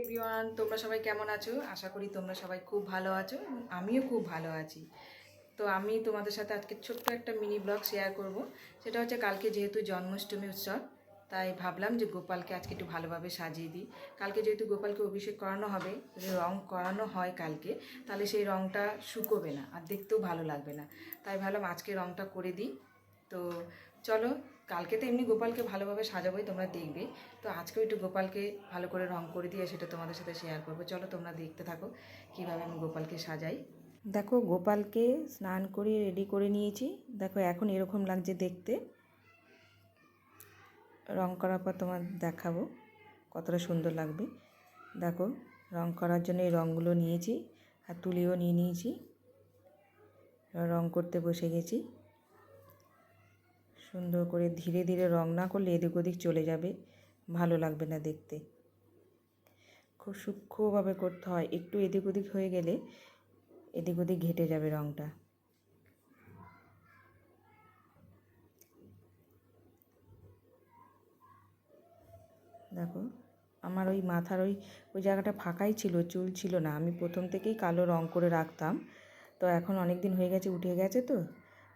Everyone, তোমরা সবাই কেমন আছো? আশা করি তোমরা সবাই খুব ভালো আছো। আমিও খুব ভালো আছি। তো আমি তোমাদের সাথে আজকে ছোট্ট একটা মিনি ব্লগ শেয়ার করব। সেটা হচ্ছে কালকে যেহেতু জন্মাষ্টমী উৎসব, তাই ভাবলাম যে গোপালকে আজকে একটু ভালোভাবে সাজিয়ে দিই। কালকে যেহেতু গোপালকে অভিষেক করানো হবে, যদি রং করানো হয় কালকে, তাহলে সেই রংটা শুকোবে না আর দেখতেও ভালো লাগবে না। তাই ভাবলাম আজকে রংটা করে দিই। তো চলো, কালকে তো এমনি গোপালকে ভালোভাবে সাজাবোই, তোমরা দেখবে। তো আজকেও একটু গোপালকে ভালো করে রং করে দিয়ে সেটা তোমাদের সাথে শেয়ার করবো। চলো তোমরা দেখতে থাকো কীভাবে আমি গোপালকে সাজাই। দেখো, গোপালকে স্নান করে রেডি করে নিয়েছি। দেখো এখন এরকম লাগছে দেখতে। রং করার পর তোমার দেখাবো কতটা সুন্দর লাগবে। দেখো, রং করার জন্য এই রঙগুলো নিয়েছি আর তুলিও নিয়ে নিয়েছি। রং করতে বসে গেছি। সুন্দর করে ধীরে ধীরে রং না করলে এদিক ওদিক চলে যাবে, ভালো লাগবে না দেখতে। খুব সূক্ষ্মভাবে করতে হয়, একটু এদিক ওদিক হয়ে গেলে এদিক ওদিক ঘেটে যাবে রংটা। দেখো, আমার ওই মাথার ওই জায়গাটা ফাঁকাই ছিল, চুল ছিল না। আমি প্রথম থেকেই কালো রং করে রাখতাম, তো এখন অনেক দিন হয়ে গেছে, উঠে গেছে, তো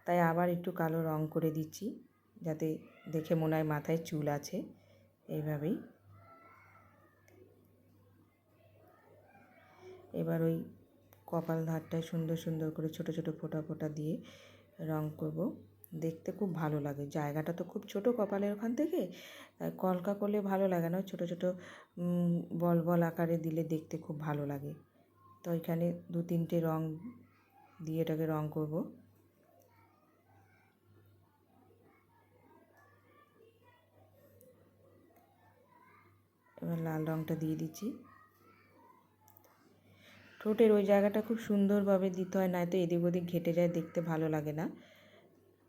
তাই আবার একটু কালো রং করে দিচ্ছি, যাতে দেখে মনে হয় মাথায় চুল আছে। এইভাবেই এবার ওই কপাল ধারটায় সুন্দর সুন্দর করে ছোট ছোট ফোঁটা ফোঁটা দিয়ে রং করব। দেখতে খুব ভালো লাগে। জায়গাটা তো খুব ছোট কপালের ওখান থেকে, কলকা করলে ভালো লাগে না, ছোট ছোট বল বল আকারে দিলে দেখতে খুব ভালো লাগে। তো এখানে 2-3টে রং দিয়ে এটাকে রং করব। এবার লাল রংটা দিয়ে দিচ্ছি। ঠোঁটের ওই জায়গাটা খুব সুন্দরভাবে দিতে হয়, নয়তো এদিক ওদিক ঘেটে যায়, দেখতে ভালো লাগে না।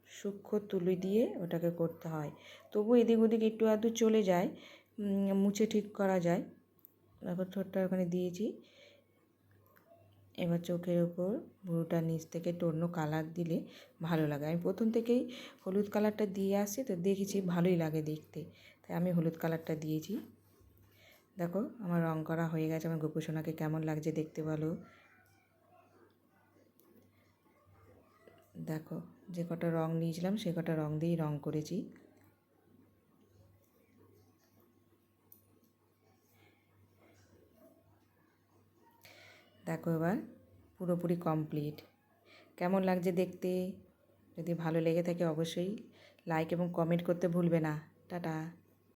সূক্ষ্ম তুলি দিয়ে ওটাকে করতে হয়, তবু এদিক ওদিক একটু আধটু চলে যায়, মুছে ঠিক করা যায়। তারপর ঠোঁটটা ওখানে দিয়েছি। এবার চোখের ওপর ভুরুটার নিচ থেকে অন্য কালার দিলে ভালো লাগে। আমি প্রথম থেকেই হলুদ কালারটা দিয়ে আসছি, তো দেখেছি ভালোই লাগে দেখতে, তাই আমি হলুদ কালারটা দিয়েছি। দেখো, আমার রং করা হয়ে গেছে। আমার গোপুসোনাকে কেমন লাগছে দেখতে বলো। দেখো, যে কটা রং নিয়েছিলাম সে কটা রং দিয়েই রং করেছি। দেখো, এবার পুরোপুরি কমপ্লিট। কেমন লাগছে দেখতে? যদি ভালো লেগে থাকে অবশ্যই লাইক এবং কমেন্ট করতে ভুলবে না। টাটা।